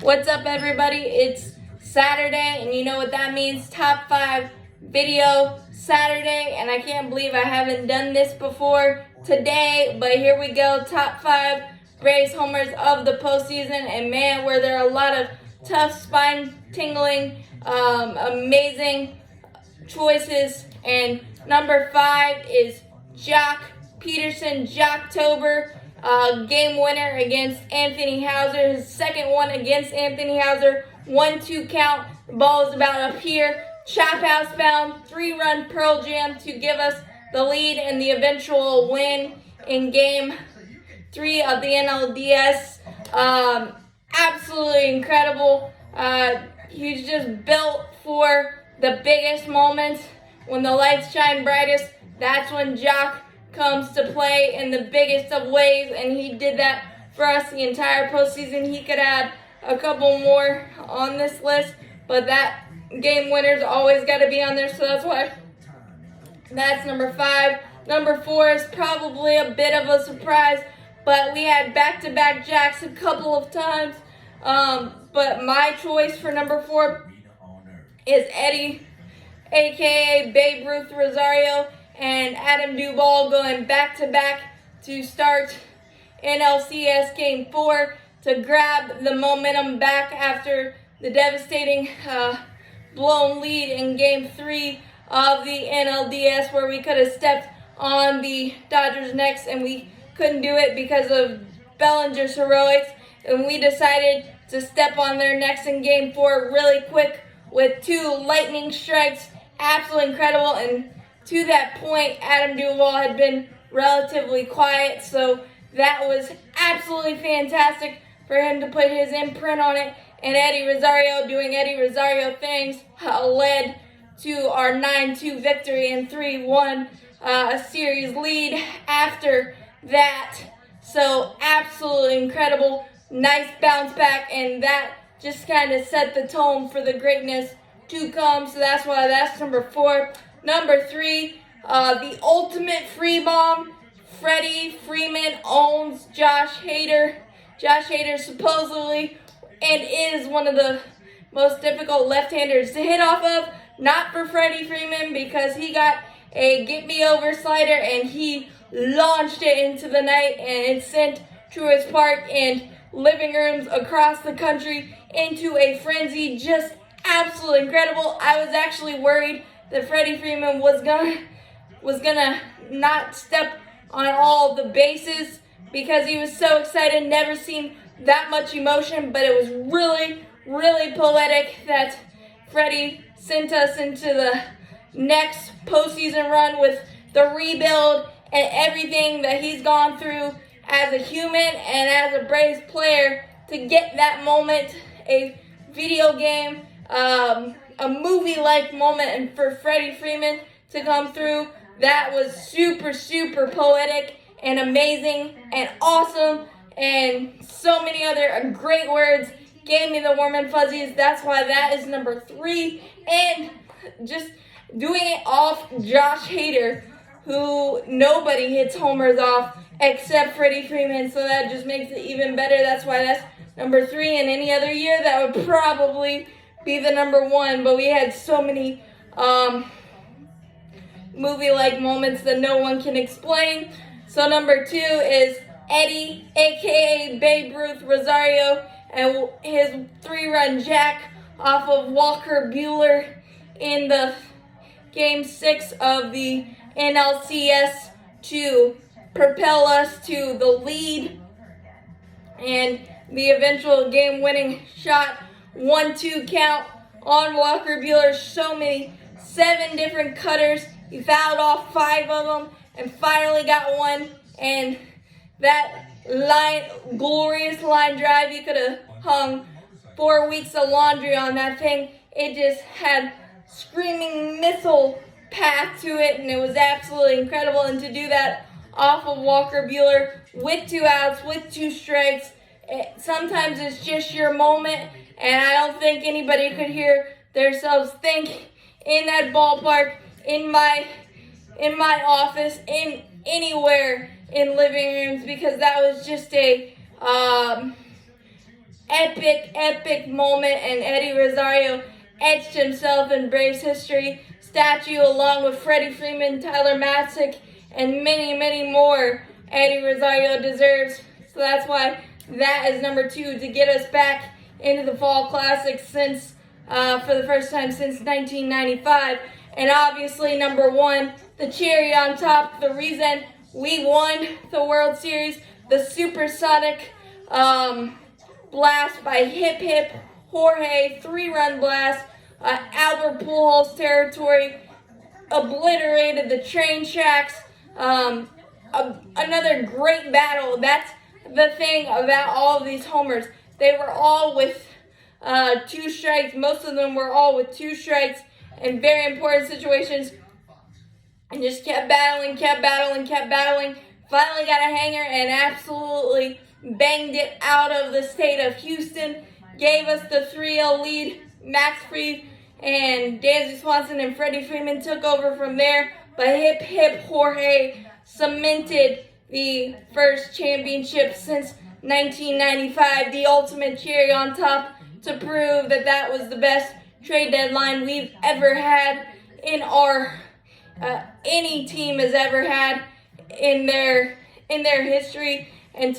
What's up, everybody? It's Saturday, and you know what that means. Top 5 video Saturday, and I can't believe I haven't done this before today, but here we go. Top 5 Braves homers of the postseason, and man, were there a lot of tough, spine-tingling, amazing choices. And number 5 is Jock Peterson, Jocktober. Game winner against Anthony Hauser. His second one against Anthony Hauser. 1-2 count. The ball is about up here. Chop house bound. 3-run Pearl Jam to give us the lead and the eventual win in Game 3 of the NLDS. Absolutely incredible. He's just built for the biggest moments. When the lights shine brightest, that's when Jock comes to play in the biggest of ways, and he did that for us the entire postseason. He could add a couple more on this list, but that game winner's always got to be on there, so that's why that's number 5. Number 4 is probably a bit of a surprise, but we had back-to-back jacks a couple of times, but my choice for number 4 is Eddie, a.k.a. Babe Ruth Rosario, and Adam Duvall going back-to-back to start NLCS Game 4 to grab the momentum back after the devastating blown lead in Game 3 of the NLDS, where we could have stepped on the Dodgers' necks, and we couldn't do it because of Bellinger's heroics, and we decided to step on their necks in Game 4 really quick with 2 lightning strikes. Absolutely incredible, and to that point, Adam Duvall had been relatively quiet, so that was absolutely fantastic for him to put his imprint on it. And Eddie Rosario doing Eddie Rosario things led to our 9-2 victory and 3-1 series lead after that. So absolutely incredible, nice bounce back, and that just kind of set the tone for the greatness to come. So that's why that's number 4. Number 3, the ultimate free bomb. Freddy Freeman owns Josh Hader. Josh Hader supposedly and is one of the most difficult left-handers to hit off of. Not for Freddy Freeman, because he got a get-me-over slider and he launched it into the night, and it sent Truist Park and living rooms across the country into a frenzy. Just absolutely incredible. I was actually worried that Freddy Freeman was gonna not step on all the bases because he was so excited. Never seen that much emotion, but it was really, really poetic that Freddy sent us into the next postseason run with the rebuild and everything that he's gone through as a human and as a Braves player to get that moment, a video game, a movie-like moment, and for Freddy Freeman to come through, that was super, super poetic and amazing and awesome, and so many other great words gave me the warm and fuzzies. That's why that is number 3, and just doing it off Josh Hader, who nobody hits homers off except Freddy Freeman, so that just makes it even better. That's why that's number 3, and any other year that would probably be the number 1, but we had so many movie-like moments that no one can explain. So number 2 is Eddie, a.k.a. Babe Ruth Rosario, and his 3-run jack off of Walker Buehler in the Game 6 of the NLCS to propel us to the lead and the eventual game-winning shot. 1-2 count on Walker Buehler. So many, 7 different cutters. He fouled off 5 of them and finally got one. And that glorious line drive, you could have hung 4 weeks of laundry on that thing. It just had screaming missile path to it, and it was absolutely incredible. And to do that off of Walker Buehler with 2 outs, with 2 strikes, sometimes it's just your moment. And I don't think anybody could hear themselves think in that ballpark, in my office, in anywhere in living rooms, because that was just a epic moment, and Eddie Rosario etched himself in Braves history statue along with Freddy Freeman, Tyler Matzik, and many more Eddie Rosario deserves. So that's why that is number 2 to get us back into the Fall Classic since for the first time since 1995. And obviously number 1, the cherry on top, the reason we won the World Series, the supersonic blast by Hip Hip Jorge, 3-run blast, Albert Pujols territory, obliterated the train tracks. Another great battle. That's the thing about all of these homers. They were all with 2 strikes. Most of them were all with 2 strikes in very important situations. And just kept battling. Finally got a hanger and absolutely banged it out of the state of Houston. Gave us the 3-0 lead. Max Fried and Dansby Swanson and Freddy Freeman took over from there. But Hip Hip Jorge cemented the first championship since 1995. The ultimate cherry on top to prove that that was the best trade deadline we've ever had in our any team has ever had in their history, and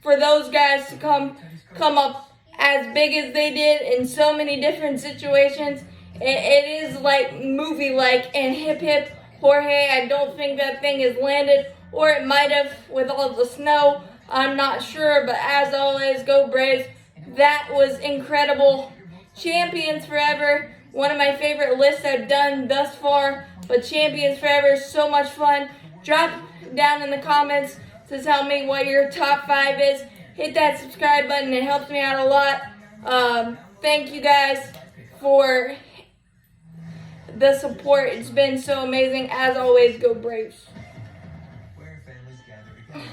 for those guys to come up as big as they did in so many different situations, it is like movie-like. And Hip Hip Jorge, I don't think that thing has landed, or it might have with all the snow. I'm not sure, but as always, go Braves. That was incredible. Champions forever. One of my favorite lists I've done thus far, but Champions forever is so much fun. Drop down in the comments to tell me what your top 5 is. Hit that subscribe button. It helps me out a lot. Thank you guys for the support. It's been so amazing. As always, go Braves.